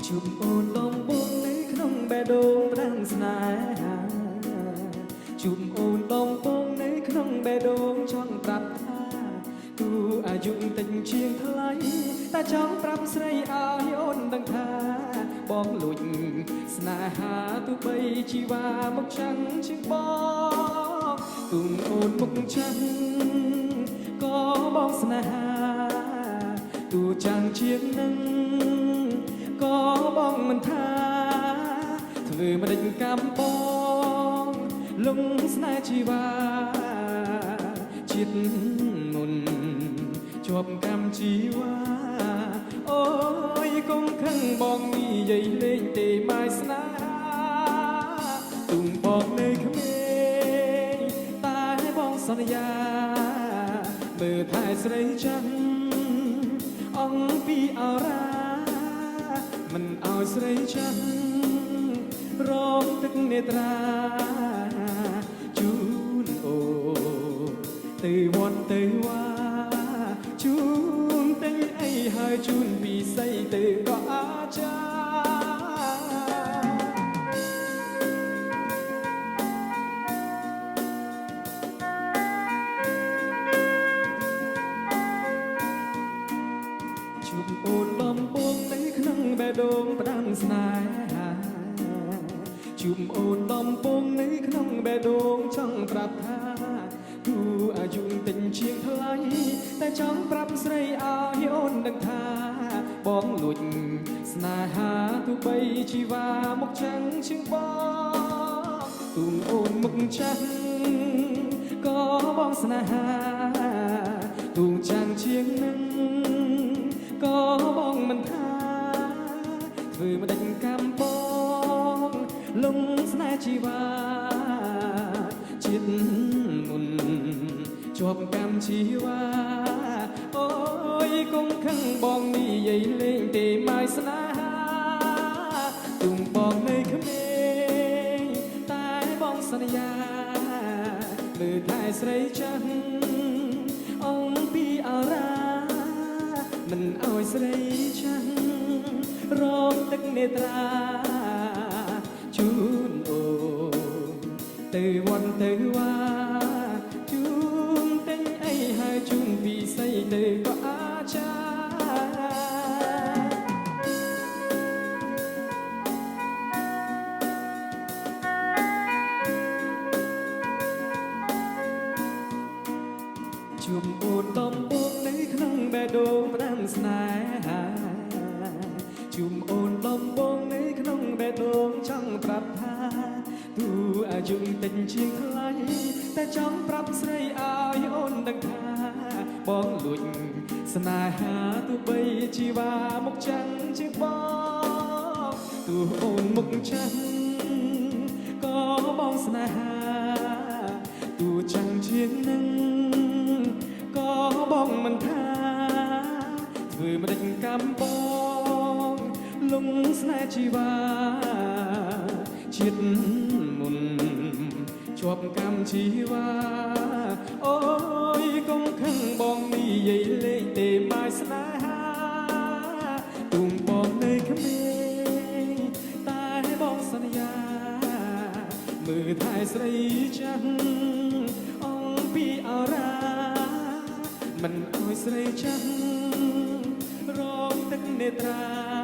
ជួបអូនដំបូងនៅក្នុងបេះដូងផ្ដាំស្នេហាជួបអូនដំបូងនៅក្នុងបេះដូងចង់ប្រាប់ថាទោះអាយុតិចជាងថ្លៃតែចង់ប្រាប់ស្រីឲ្យអូនដឹងថាបងលួចស្នេហាទោះបីជីវ៉ាមកចាំងជាងបងទុំអូនមុខចាំងក៏បងស្នេហាទោះចាំងជាងនឹងក៏បងមិនថាធ្វើមិនដេញកម្មបងលងស្នេហ៍ជីវ៉ាជាតិមុនជាប់កម្មជីវ៉ាអូយកុំខឹងបងនិយាយលេងទេម៉ាយស្នេហាទុំបងនៅក្មេងតែបងសន្យាមើលថែស្រីចាំអង្គពីអរាមិនឲ្យស្រីចាំរងទឹកនេត្រាជូនអូទៅវត្តទៅវ៉ាជូនតែងអីហើយជូនពីស័យទៅក៏អាចារ្យជួបអូនដំបូងនៅក្នុងបេះដូងផ្ដាំស្នេហាជួបអូនដំបូងនៅក្នុងបេះដូងចង់ប្រាប់ថាទោះអាយុតិចជាងថ្លៃតែចង់ប្រាប់ស្រីឲ្យអូនដឹងថាបងលួចស្នេហាទោះបីជីវ៉ាមកចាំងជាងបងទុំអូនមុខចាំងក៏បងស្នេហាទូចាំងជាងនឹងក៏បងមិនថាធ្វើមិនដេញកម្មបងលងស្នេហ៍ជីវ៉ាជាតិមុនជាប់កម្មជីវ៉ាអូយកុំខឹងបងនិយាយលេងទេម៉ាយស្នេហាទុំបងនៅក្មេងតែបងសន្យាមើលថែស្រីចាំអង្គពីអរាមិនឲ្យស្រីចាំងរងទឹកនេត្រាជូនអូទៅវត្តទៅវ៉ាជូនតែងអីហើយជូនពីស័យទៅក៏អាចារ្យជួបអូនដំបូងនៅក្នុងបេះដូងផ្ដាំស្នេហាជួបអូនដំបូងនៅក្នុងបេះដូងចង់ប្រាប់ថាទោះអាយុតិចជាងថ្លៃតែចង់ប្រាប់ស្រីឲ្យអូនដឹងថាបងលួចស្នេហាទោះបីជីវ៉ាមកចាំងជាងបងទោះអូនមុខចាំងក៏បងស្នេហាទោះចាំងជាងនឹងក៏បងមិនថាធ្វើមិនដេញកម្មបងលងស្នេហ៍ជីវ៉ាជាតិមុនជាប់កម្មជីវ៉ាអូយកុំខឹងបងនិយាយលេងទេម៉ាយស្នេហាទុំបងនៅក្មេងតែបងសន្យាមើលថែស្រីចាំអង្គពីអរាមិនឲ្យស្រីចាំរងទឹកនេត្រា